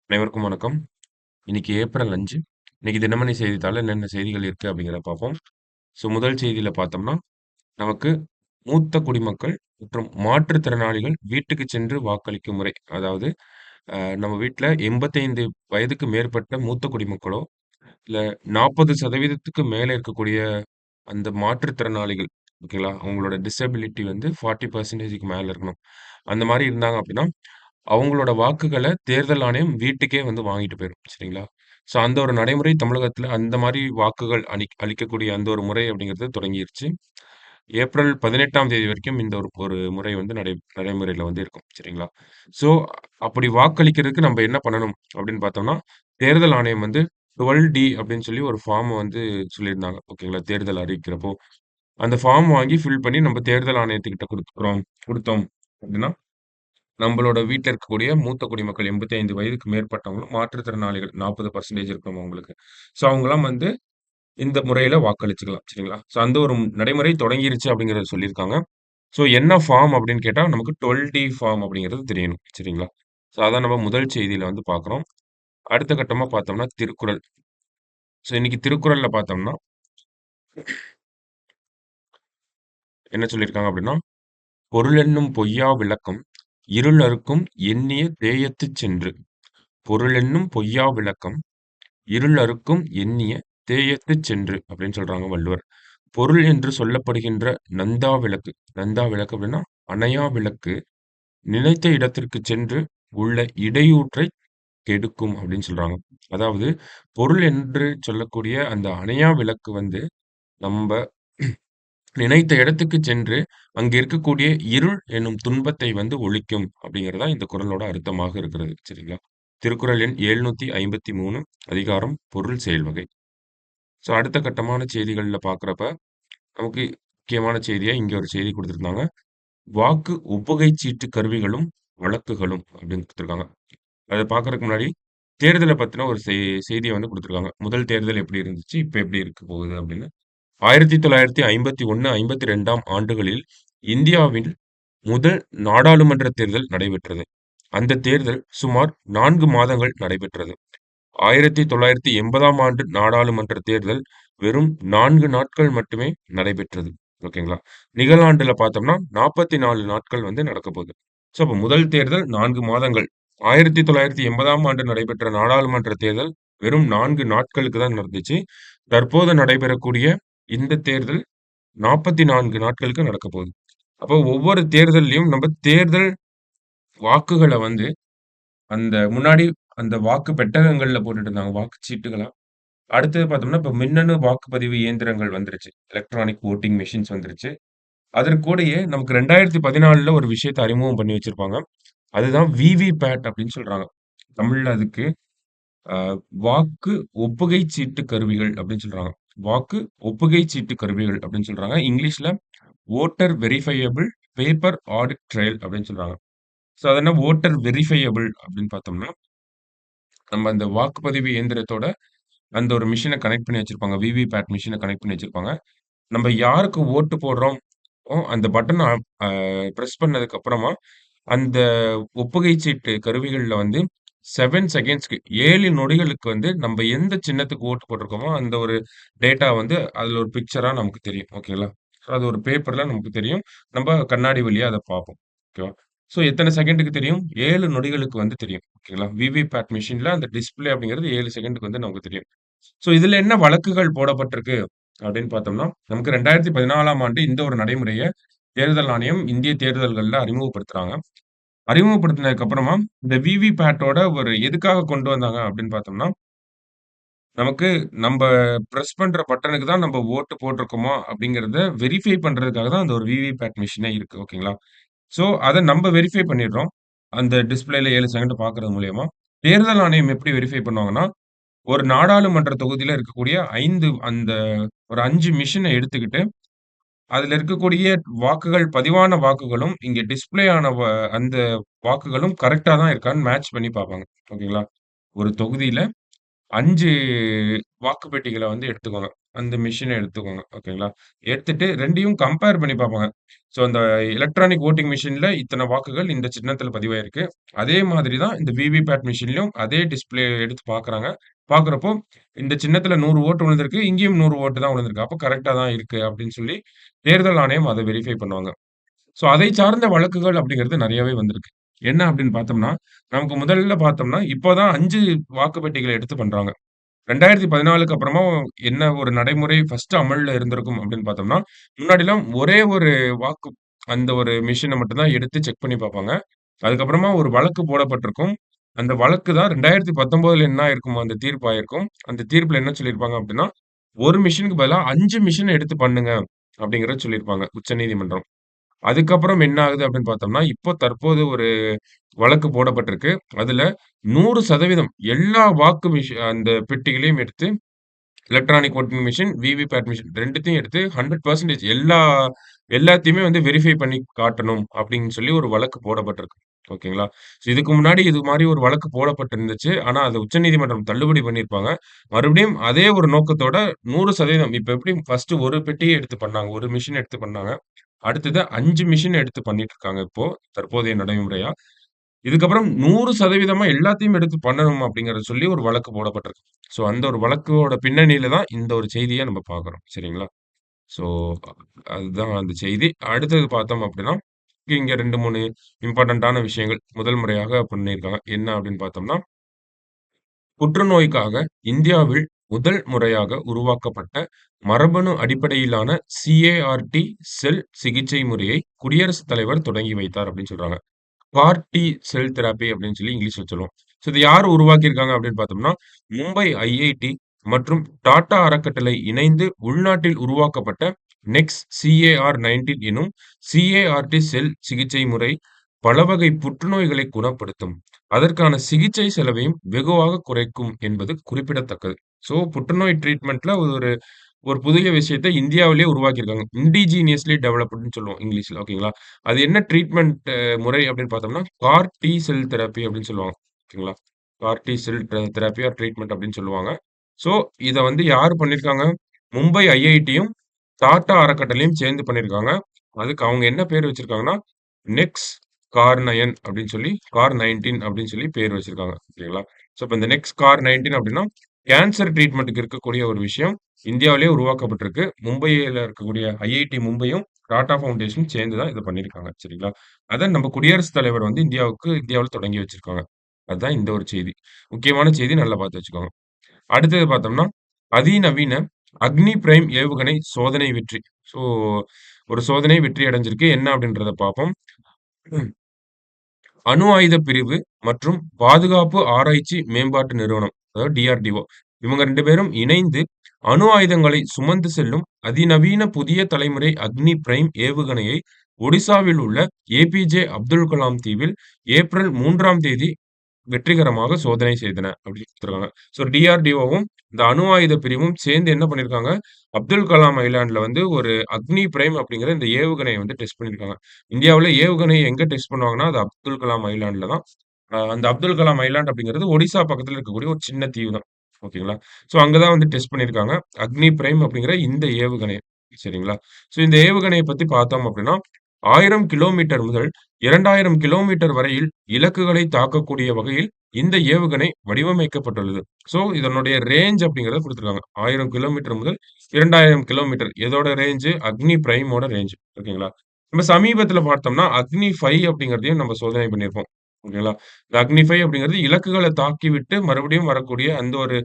அனைவருக்கும் வணக்கம். இன்னைக்கு ஏப்ரல் 5. இன்னைக்கு தினமணி செய்தித்தாள்ல என்னென்ன செய்திகள் இருக்கு அப்படிங்கிறத பார்ப்போம். முதல் செய்தியில பார்த்தோம்னா, நமக்கு மூத்த குடிமக்கள் மற்றும் மாற்றுத்திறனாளிகள் வீட்டுக்கு சென்று வாக்களிக்கும் முறை. அதாவது நம்ம வீட்ல 85 வயதுக்கு மேற்பட்ட மூத்த குடிமக்களோ, இல்ல 40% மேல இருக்கக்கூடிய அந்த மாற்றுத்திறனாளிகள் ஓகேங்களா? அவங்களோட டிசபிலிட்டி வந்து 40%க்கு மேல இருக்கணும். அந்த மாரி இருந்தாங்க அப்படின்னா, அவங்களோட வாக்குகள தேர்தல் ஆணையம் வீட்டுக்கே வந்து வாங்கிட்டு போயிரும். சரிங்களா? அந்த ஒரு நடைமுறை தமிழகத்தில அந்த மாரி வாக்குகள் அளிக்கக்கூடிய அந்த ஒரு முறை அப்படிங்கிறது தொடங்கிருச்சு. ஏப்ரல் 18ஆம் தேதி வரைக்கும் இந்த ஒரு ஒரு முறை வந்து நடைமுறையில வந்து இருக்கும். சரிங்களா? ஸோ அப்படி வாக்களிக்கிறதுக்கு நம்ப என்ன பண்ணணும் அப்படின்னு பார்த்தோம்னா, தேர்தல் ஆணையம் வந்து 12டி அப்படின்னு சொல்லி ஒரு ஃபார்ம் வந்து சொல்லியிருந்தாங்க. ஓகேங்களா? தேர்தல் அறிவிக்கிறப்போ. அந்த ஃபார்ம் வாங்கி ஃபில் பண்ணி நம்ம தேர்தல் ஆணையத்துக்கிட்ட குடுத்தோம் அப்படின்னா நம்பளோட வீட்ல இருக்கக்கூடிய மூத்த குடிமக்கள் 85 வயதுக்கு மேற்பட்டவங்களும், மாற்றுத்திறனாளிகள் 40% இருக்கிறவங்களுக்கு. அவங்கலாம் வந்து இந்த முறையில வாக்களிச்சுக்கலாம். சரிங்களா? அந்த ஒரு நடைமுறை தொடங்கிருச்சு அப்படிங்கிறத சொல்லியிருக்காங்க. என்ன ஃபார்ம் அப்படின்னு கேட்டா, நமக்கு 12டி ஃபார்ம் அப்படிங்கிறது தெரியணும். சரிங்களா? அதான் நம்ம முதல் செய்தியில வந்து பார்க்குறோம். அடுத்த கட்டமா பார்த்தோம்னா திருக்குறள். இன்னைக்கு திருக்குறள்ல பார்த்தோம்னா, என்ன சொல்லியிருக்காங்க அப்படின்னா, "பொருளென்னும் பொய்யா விளக்கம் இருள் அறுக்கும் எண்ணிய தேயத்துச் சென்று." பொருளென்னும் பொய்யா விளக்கம் இருள் அறுக்கும் எண்ணிய தேயத்துச் சென்று அப்படின்னு சொல்றாங்க வள்ளுவர். பொருள் என்று சொல்லப்படுகின்ற நந்தா விளக்கு. நந்தா விளக்கு அப்படின்னா, அணையா விளக்கு நினைத்த இடத்திற்குச் சென்று உள்ள இடையூற்றைக் கெடுக்கும் அப்படின்னு சொல்றாங்க. அதாவது பொருள் என்று சொல்லக்கூடிய அந்த அணையா விளக்கு வந்து நம்ப நினைத்த இடத்துக்குச் சென்று அங்க இருக்கக்கூடிய இருள் எனும் துன்பத்தை வந்து ஒழிக்கும் அப்படிங்கிறது தான் இந்த குறளோட அர்த்தமாக இருக்கிறது. சரிங்களா? திருக்குறள் எண் 753 அதிகாரம் பொருள் செயல்வகை. அடுத்த கட்டமான செய்திகள்ல பார்க்குறப்ப, நமக்கு முக்கியமான செய்தியா இங்க ஒரு செய்தி குடுத்திருந்தாங்க. வாக்கு ஒப்புகைச் சீட்டு கருவிகளும், வழக்குகளும் அப்படின்னு குடுத்திருக்காங்க. அத பார்க்கறதுக்கு முன்னாடி, தேர்தல பத்தின ஒரு செய்திய வந்து குடுத்திருக்காங்க. முதல் தேர்தல் எப்படி இருந்துச்சு? இப்ப எப்படி இருக்க போகுது? அப்படின்னு. 1951, 52ஆம் ஆண்டுகளில் இந்தியாவில் முதல் நாடாளுமன்ற தேர்தல் நடைபெற்றது. அந்த தேர்தல் சுமார் 4 மாதங்கள் நடைபெற்றது. 1980ஆம் ஆண்டு நாடாளுமன்ற தேர்தல் வெறும் 4 நாட்கள் மட்டுமே நடைபெற்றது. ஓகேங்களா? நிகழாண்டுல பார்த்தோம்னா 44 நாட்கள் வந்து நடக்கப்போகுது. அப்ப முதல் தேர்தல் 4 மாதங்கள். 1980ஆம் ஆண்டு நடைபெற்ற நாடாளுமன்ற தேர்தல் வெறும் 4 நாட்களுக்கு தான் நடந்துச்சு. தற்போது நடைபெறக்கூடிய இந்த தேர்தல் 44 நாட்களுக்கு நடக்கப்போகுது. அப்போ ஒவ்வொரு தேர்தல்லயும் நம்ம தேர்தல் வாக்குகள வந்து அந்த முன்னாடி அந்த வாக்கு பெட்டகங்கள்ல போட்டுட்டு இருந்தாங்க. வாக்குச்சீட்டுகளா. அடுத்தது பார்த்தோம்னா, இப்ப மின்னணு வாக்குப்பதிவு இயந்திரங்கள் வந்துருச்சு. எலக்ட்ரானிக் வோட்டிங் மெஷின்ஸ் வந்துருச்சு. அதற்கூடயே நமக்கு 2014ல ஒரு விஷயத்த அறிமுகம் பண்ணி வச்சிருப்பாங்க. அதுதான் விவி பேட் அப்படின்னு சொல்றாங்க. தமிழ்ல அதுக்கு அ வாக்கு ஒப்புகை சீட்டு கருவிகள் அப்படின்னு சொல்றாங்க. வாக்கு ஒப்புகை சீட்டு கருவிகள் அப்படின்னு சொல்றாங்க. இங்கிலீஷ்ல voter verifiable paper audit trial அப்படின்னு சொல்றாங்க. அது என்ன வோட்டர் வெரிஃபையபிள் அப்படின்னு பார்த்தோம்னா, நம்ம அந்த வாக்குப்பதிவு இயந்திரத்தோட அந்த ஒரு மெஷின கனெக்ட் பண்ணி வச்சிருப்பாங்க. விவிபேட் மெஷின கனெக்ட் பண்ணி வச்சிருப்பாங்க. நம்ம யாருக்கு ஓட்டு போடுறோம், அந்த பட்டன பிரஸ் பண்ணதுக்கு அப்புறமா, அந்த ஒப்புகை சீட்டு கருவிகள்ல வந்து 7 செகண்ட்ஸ்க்கு 7 நொடிகளுக்கு வந்து நம்ம எந்த சின்னத்துக்கு ஓட்டு போட்டிருக்கோமோ, அந்த ஒரு டேட்டா வந்து அதுல ஒரு பிக்சரா நமக்கு தெரியும். ஓகேங்களா? அது ஒரு பேப்பர்ல நமக்கு தெரியும். நம்ப கண்ணாடி வழியா அத பார்ப்போம். ஓகேவா? எத்தன செகண்டுக்கு தெரியும்? 7 நொடிகளுக்கு வந்து தெரியும். ஓகேங்களா? விவிபேட் மெஷின்ல அந்த டிஸ்ப்ளே அப்படிங்கிறது 7 செகண்டுக்கு வந்து நமக்கு தெரியும். இதுல என்ன வழக்குகள் போடப்பட்டிருக்கு அப்படின்னு பார்த்தோம்னா, நமக்கு 2014ஆம் ஆண்டு இந்த ஒரு நடைமுறைய தேர்தல் ஆணையம் இந்திய தேர்தல்கள்ல அறிமுகப்படுத்துறாங்க. அறிமுகப்படுத்தினதுக்கு அப்புறமா, இந்த விவிபேட்டோட ஒரு எதுக்காக கொண்டு வந்தாங்க அப்படின்னு பார்த்தோம்னா, நமக்கு நம்ப பிரஸ் பண்ற பட்டனுக்கு தான் நம்ப ஓட்டு போட்டிருக்கோமா அப்படிங்கிறத வெரிஃபை பண்றதுக்காக தான் அந்த ஒரு விவிபேட் மெஷினே இருக்கு. ஓகேங்களா? அத நம்ப வெரிஃபை பண்ணிடுறோம். அந்த டிஸ்ப்ளேல 7 செகண்ட் பார்க்கறது மூலியமா. தேர்தல் ஆணையம் எப்படி வெரிஃபை பண்ணுவாங்கன்னா, ஒரு நாடாளுமன்ற தொகுதியில இருக்கக்கூடிய 5 அந்த ஒரு 5 மிஷின எடுத்துக்கிட்டு, அதுல இருக்கக்கூடிய வாக்குகள் பதிவான வாக்குகளும், இங்க டிஸ்ப்ளே ஆன அந்த வாக்குகளும் கரெக்ட்டா தான் இருக்கான்னு மேட்ச் பண்ணி பார்ப்பாங்க. ஓகேங்களா? ஒரு தொகுதியில 5 வாக்கு பெட்டிகள வந்து எடுத்துக்கோங்க. அந்த மிஷின எடுத்துக்கோங்க. ஓகேங்களா? எடுத்துட்டு 2யும் கம்பேர் பண்ணி பார்ப்பாங்க. ஸோ, அந்த எலக்ட்ரானிக் வோட்டிங் மிஷின்ல இத்தன வாக்குகள் இந்த சின்னத்தில பதிவாயிருக்கு. அதே மாதிரி தான் இந்த விவிபேட் மிஷின்லயும் அதே டிஸ்ப்ளே எடுத்து பார்க்குறாங்க. பார்க்குறப்போ, இந்த சின்னத்தில 100 ஓட்டு விழுந்திருக்கு. இங்கேயும் 100 ஓட்டு தான் விழுந்திருக்கு. அப்ப கரெக்ட்டா தான் இருக்கு அப்படின்னு சொல்லி தேர்தல் ஆணையம் அத வெரிஃபை பண்ணுவாங்க. ஸோ, அதை சார்ந்த வழக்குகள் அப்படிங்கிறது நெறையவே வந்திருக்கு. என்ன அப்படின்னு பார்த்தோம்னா, நமக்கு முதல்ல பார்த்தோம்னா, இப்ப தான் 5 வாக்குப்பெட்டிகள எடுத்து பண்றாங்க. 2014க்கு அப்புறமா என்ன ஒரு நடைமுறை ஃபர்ஸ்ட்டு அமல்ல இருந்திருக்கும் அப்படின்னு பார்த்தோம்னா, முன்னாடிலாம் ஒரே ஒரு வாக்கு அந்த ஒரு மெஷின மட்டும் தான் எடுத்து செக் பண்ணி பார்ப்பாங்க. அதுக்கப்புறமா ஒரு வழக்கு போடப்பட்டிருக்கும். அந்த வழக்கு தான் 2019ல என்ன ஆயிருக்குமோ அந்த தீர்ப்பு ஆயிருக்கும். அந்த தீர்ப்புல என்ன சொல்லியிருப்பாங்க அப்படின்னா, ஒரு மெஷினுக்கு பதிலா 5 மெஷின எடுத்து பண்ணுங்க அப்படிங்கிறத சொல்லியிருப்பாங்க உச்சநீதிமன்றம். அதுக்கப்புறம் என்ன ஆகுது அப்படின்னு பார்த்தோம்னா, இப்போ தற்போது ஒரு வழக்கு போடப்பட்டிருக்கு. அதுல 100% எல்லா வாக்கு அந்த பெட்டிகளையும் எடுத்து electronic voting machine, VVPAT machine 2த்தையும் எடுத்து 100% எல்லாத்தையுமே வந்து வெரிஃபை பண்ணி காட்டணும் அப்படின்னு சொல்லி ஒரு வழக்கு போடப்பட்டிருக்கு. ஓகேங்களா? இதுக்கு முன்னாடி இது மாரி ஒரு வழக்கு போடப்பட்டிருந்துச்சு. ஆனா, அத உச்சநீதிமன்றம் தள்ளுபடி பண்ணியிருப்பாங்க. மறுபடியும் அதே ஒரு நோக்கத்தோட 100% இப்ப எப்படி ஃபர்ஸ்ட்டு ஒரு பெட்டிய எடுத்து பண்ணாங்க. ஒரு மிஷின் எடுத்து பண்ணாங்க. அடுத்தது 5 மிஷின் எடுத்து பண்ணிட்டு இருக்காங்க இப்போ, தற்போதைய நடைமுறையா. இதுக்கப்புறம் 100% எல்லாத்தையும் எடுத்து பண்ணணும் அப்படிங்கிறத சொல்லி ஒரு வழக்கு போடப்பட்டிருக்கு. ஸோ, அந்த ஒரு வழக்கோட பின்னணியில தான் இந்த ஒரு செய்திய நம்ம பார்க்குறோம். சரிங்களா? ஸோ, அதுதான் அந்த செய்தி. அடுத்தது பார்த்தோம் அப்படின்னா, இங்க 2, 3 இம்பார்ட்டன்ட்டான விஷயங்கள் முதல் முறையாக பண்ணியிருக்காங்க. என்ன அப்படின்னு பார்த்தோம்னா, புற்றுநோய்க்காக இந்தியாவில் முதல் முறையாக உருவாக்கப்பட்ட மரபணு அடிப்படையிலான CAR-T செல் சிகிச்சை முறையை குடியரசுத் தலைவர் தொடங்கி வைத்தார் அப்படின்னு சொல்றாங்க. கார்-T செல் தெரப்பி அப்படின்னு சொல்லி இங்கிலீஷ்ல சொல்லுவோம். ஸோ இத யார் உருவாக்கியிருக்காங்க அப்படின்னு பார்த்தோம்னா, மும்பை ஐஐடி மற்றும் டாடா அறக்கட்டளை இணைந்து உள்நாட்டில் உருவாக்கப்பட்ட CAR-19 எனும் CAR-T செல் சிகிச்சை முறை பல வகை புற்றுநோய்களை குணப்படுத்தும். அதற்கான சிகிச்சை செலவையும் வெகுவாக குறைக்கும் என்பது குறிப்பிடத்தக்கது. ஸோ புற்றுநோய் ட்ரீட்மெண்ட்ல ஒரு ஒரு புதிய விஷயத்த இந்தியாவிலேயே உருவாக்கியிருக்காங்க. இண்டிஜினியஸ்லி டெவலப்டுன்னு சொல்லுவோம் இங்கிலீஷ்ல. ஓகேங்களா? அது என்ன ட்ரீட்மெண்ட் முறை அப்படின்னு பார்த்தோம்னா, கார்-T செல் தெரப்பி அப்படின்னு சொல்லுவாங்க. ஓகேங்களா? கார்-T செல் தெரப்பி ஆர் ட்ரீட்மெண்ட் அப்படின்னு சொல்லுவாங்க. ஸோ, இத வந்து யாரு பண்ணியிருக்காங்க? மும்பை ஐஐடியும், டாடா அறக்கட்டளையும் சேர்ந்து பண்ணியிருக்காங்க. அதுக்கு அவங்க என்ன பேர் வச்சிருக்காங்கன்னா, நெக்ஸ் கார்-9 அப்படின்னு சொல்லி, கார்-19 அப்படின்னு சொல்லி பேர் வச்சிருக்காங்க. ஓகேங்களா? ஸோ, இப்ப இந்த நெக்ஸ் கார்-19 அப்படின்னா, கேன்சர் ட்ரீட்மென்ட்க்கு இருக்கக்கூடிய ஒரு விஷயம். இந்தியாவிலேயே உருவாக்கப்பட்டிருக்கு. மும்பையில இருக்கக்கூடிய ஐஐடி மும்பையும், டாடா ஃபவுண்டேஷனும் சேர்ந்து தான் இத பண்ணியிருக்காங்க. சரிங்களா? அத நம்ம குடியரசுத் தலைவர் வந்து இந்தியாவுல தொடங்கி வச்சிருக்காங்க. அதுதான் இந்த ஒரு செய்தி. முக்கியமான செய்தி நல்லா பார்த்து வச்சுக்கோங்க. அடுத்தது பார்த்தோம்னா, அதிநவீன அக்னி பிரைம் ஏவுகணை சோதனை வெற்றி. ஸோ ஒரு சோதனை வெற்றி அடைஞ்சிருக்கு. என்ன அப்படின்றத பார்ப்போம். அணு ஆயுத பிரிவு மற்றும் பாதுகாப்பு ஆராய்ச்சி மேம்பாட்டு நிறுவனம், அதாவது டிஆர்டிஓ. இவங்க 2 பேரும் இணைந்து அணு ஆயுதங்களை சுமந்து செல்லும் அதிநவீன புதிய தலைமுறை அக்னி பிரைம் ஏவுகணையை ஒடிசாவில் உள்ள ஏபிஜே அப்துல் கலாம் தீவில் ஏப்ரல் 3ஆம் தேதி வெற்றிகரமாக சோதனை செய்தன அப்படின்னு குடுத்துருக்காங்க. ஸோ டிஆர்டிஓவும், இந்த அணு ஆயுத பிரிவும் சேர்ந்து என்ன பண்ணியிருக்காங்க, அப்துல் கலாம் ஐலேண்ட்ல வந்து ஒரு அக்னி பிரைம் அப்படிங்கிற இந்த ஏவுகணைய வந்து டெஸ்ட் பண்ணியிருக்காங்க. இந்தியாவுல ஏவுகணைய எங்க டெஸ்ட் பண்ணுவாங்கன்னா, அது அப்துல் கலாம் ஐலேண்ட்ல தான். அந்த அப்துல் கலாம் ஐலேண்ட் அப்படிங்கிறது ஒடிசா பக்கத்துல இருக்கக்கூடிய ஒரு சின்ன தீவு தான். ஓகேங்களா? ஸோ அங்க தான் வந்து டெஸ்ட் பண்ணியிருக்காங்க. அக்னி பிரைம் அப்படிங்கிற இந்த ஏவுகணைய. சரிங்களா? ஸோ இந்த ஏவுகணைய பத்தி பார்த்தோம் அப்படின்னா, 1000 கிலோமீட்டர் முதல் 2000 கிலோமீட்டர் வரையில் இலக்குகளை தாக்கக்கூடிய வகையில் இந்த ஏவுகணை வடிவமைக்கப்பட்டுள்ளது. ஸோ, இதனுடைய ரேஞ்ச் அப்படிங்கிறத குடுத்துருக்காங்க. 1000 கிலோமீட்டர் முதல் 2000 கிலோமீட்டர். எதோட ரேஞ்சு? அக்னி பிரைமோட ரேஞ்ச். ஓகேங்களா? நம்ம சமீபத்தில பார்த்தோம்னா, அக்னி 5 அப்படிங்கிறதையும் நம்ம சோதனை பண்ணியிருப்போம். ஓகேங்களா? இந்த அக்னி 5 அப்படிங்கிறது இலக்குகள தாக்கிவிட்டு மறுபடியும் வரக்கூடிய அந்த ஒரு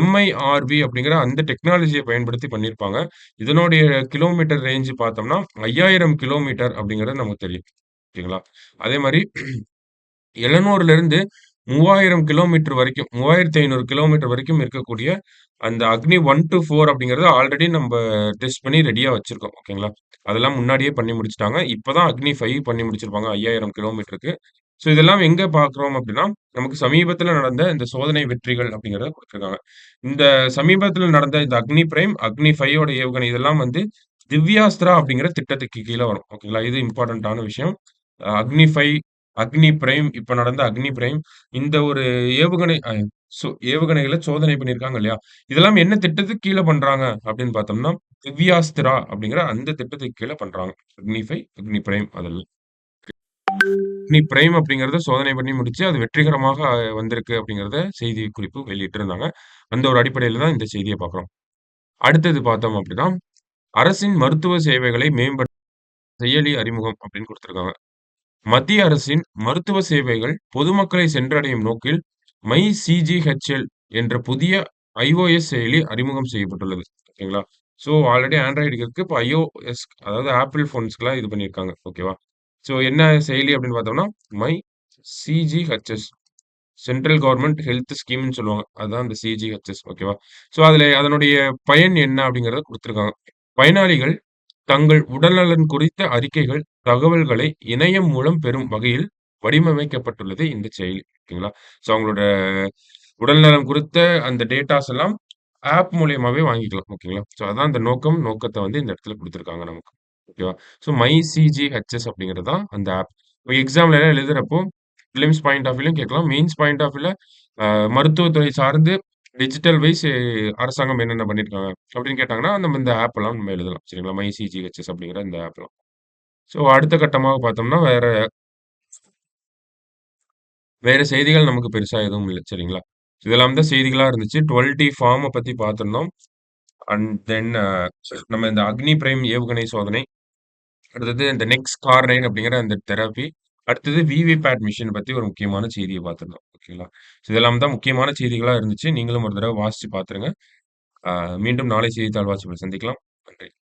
MIRV அப்படிங்கிற அந்த டெக்னாலஜிய பயன்படுத்தி பண்ணியிருப்பாங்க. இதனுடைய கிலோமீட்டர் ரேஞ்ச் பார்த்தோம்னா, 5000 கிலோமீட்டர் அப்படிங்கிறது நமக்கு தெரியும். ஓகேங்களா? அதே மாரி 700லிருந்து 3000 கிலோமீட்டர் வரைக்கும் 3500 கிலோமீட்டர் வரைக்கும் இருக்கக்கூடிய அந்த அக்னி 1 டூ 4 அப்படிங்கிறத ஆல்ரெடி நம்ப டெஸ்ட் பண்ணி ரெடியா வச்சிருக்கோம். ஓகேங்களா? அதெல்லாம் முன்னாடியே பண்ணி முடிச்சுட்டாங்க. இப்ப தான் அக்னி 5 பண்ணி முடிச்சிருப்பாங்க 5000 கிலோமீட்டருக்கு. ஸோ இதெல்லாம் எங்க பார்க்குறோம் அப்படின்னா, நமக்கு சமீபத்தில நடந்த இந்த சோதனை வெற்றிகள் அப்படிங்கிறத குடுத்துருக்காங்க. இந்த சமீபத்தில நடந்த இந்த அக்னி பிரைம், அக்னி 5 ஓட ஏவுகணை இதெல்லாம் வந்து திவ்யாஸ்திரா அப்படிங்கிற திட்டத்துக்கு கீழ வரும். ஓகேங்களா? இது இம்பார்ட்டன்ட்டான விஷயம். அக்னி 5, அக்னி பிரைம் இப்ப நடந்த அக்னி பிரைம் இந்த ஒரு ஏவுகணை ஏவுகணைகள சோதனை பண்ணியிருக்காங்க இல்லையா? இதெல்லாம் என்ன திட்டத்துக்கு கீழ பண்றாங்க அப்படின்னு பார்த்தோம்னா, திவ்யாஸ்திரா அப்படிங்கிற அந்த திட்டத்துக்கு கீழ பண்றாங்க. அக்னி பிரைம் அதெல்லாம். அக்னி பிரைம் அப்படிங்கிறத சோதனை பண்ணி முடிச்சு, அது வெற்றிகரமாக வந்திருக்கு அப்படிங்கிறத செய்தி குறிப்பு வெளியிட்டிருந்தாங்க. அந்த ஒரு அடிப்படையில தான் இந்த செய்திய பார்க்குறோம். அடுத்தது பார்த்தோம் அப்படின்னா, அரசின் மருத்துவ சேவைகளை மேம்படுத்த செயலி அறிமுகம் அப்படின்னு குடுத்திருக்காங்க. மத்திய அரசின் மருத்துவ சேவைகள் பொதுமக்களை சென்றடையும் நோக்கில் மை சிஜிஹெச்எல் என்ற புதிய iOS செயலி அறிமுகம் செய்யப்பட்டுள்ளது. ஓகேங்களா? ஆல்ரெடி ஆண்ட்ராய்டுக்கு இருக்கு. இப்போ iOS அதாவது ஆப்பிள் ஃபோன்ஸ்க்குலாம் இது பண்ணியிருக்காங்க. ஓகேவா? என்ன செயலி அப்படின்னு பார்த்தோம்னா, my CGHS central government health ஸ்கீம்ன்னு சொல்லுவாங்க. அதான் அந்த சிஜிஹெச்எஸ் ஓகேவா? அதுல அதனுடைய பயன் என்ன அப்படிங்கிறத குடுத்திருக்காங்க. பயனாளிகள் தங்கள் உடல்நலன் குறித்த அறிக்கைகள், தகவல்களை இணையம் மூலம் பெறும் வகையில் வடிவமைக்கப்பட்டுள்ளது இந்த செயலி. ஓகேங்களா? அவங்களோட உடல்நலம் குறித்த அந்த டேட்டாஸ் எல்லாம் ஆப் மூலியமாவே வாங்கிக்கலாம். ஓகேங்களா? அதான் அந்த நோக்கத்த வந்து இந்த இடத்துல குடுத்திருக்காங்க நமக்கு. ஓகேவா? மை சிஜிஹெச்எஸ் அப்படிங்கிறது தான் அந்த ஆப். இப்ப எக்ஸாம்ல எல்லாம் எழுதுறப்போ, பிலிம்ஸ் பாயிண்ட் ஆஃப் வியூலயும் கேட்கலாம். மெயின்ஸ் பாயிண்ட் ஆஃப் வியூல அ மருத்துவத்துறை சார்ந்து டிஜிட்டல் வைஸ் அரசாங்கம் என்னென்ன பண்ணியிருக்காங்க அப்படின்னு கேட்டாங்கன்னா, நம்ம இந்த ஆப்லாம் நம்ம எழுதலாம். சரிங்களா? மை சிஜிஹெச்எஸ் அப்படிங்கிற இந்த ஆப்லாம். அடுத்த கட்டமாக பார்த்தோம்னா, வேற வேற செய்திகள் நமக்கு பெருசா எதுவும் இல்ல. சரிங்களா? இதெல்லாம் தான் செய்திகளா இருந்துச்சு. 12T ஃபார்ம பத்தி பார்த்திருந்தோம். அண்ட் தென் நம்ம இந்த அக்னி பிரைம் ஏவுகணை சோதனை, அடுத்தது இந்த நெக்ஸ்ட் கார் 9 அப்படிங்கிற அந்த தெரபி, அடுத்தது விவிபேட் மிஷின் பத்தி ஒரு முக்கியமான செய்திய பார்த்திருந்தோம். ஓகேங்களா? இதெல்லாம் தான் முக்கியமான செய்திகளா இருந்துச்சு. நீங்களும் ஒரு தடவ வாசிச்சு பார்த்துருங்க. மீண்டும் நாளை செய்தித்தாள் வாசிப்பில் சந்திக்கலாம். நன்றி.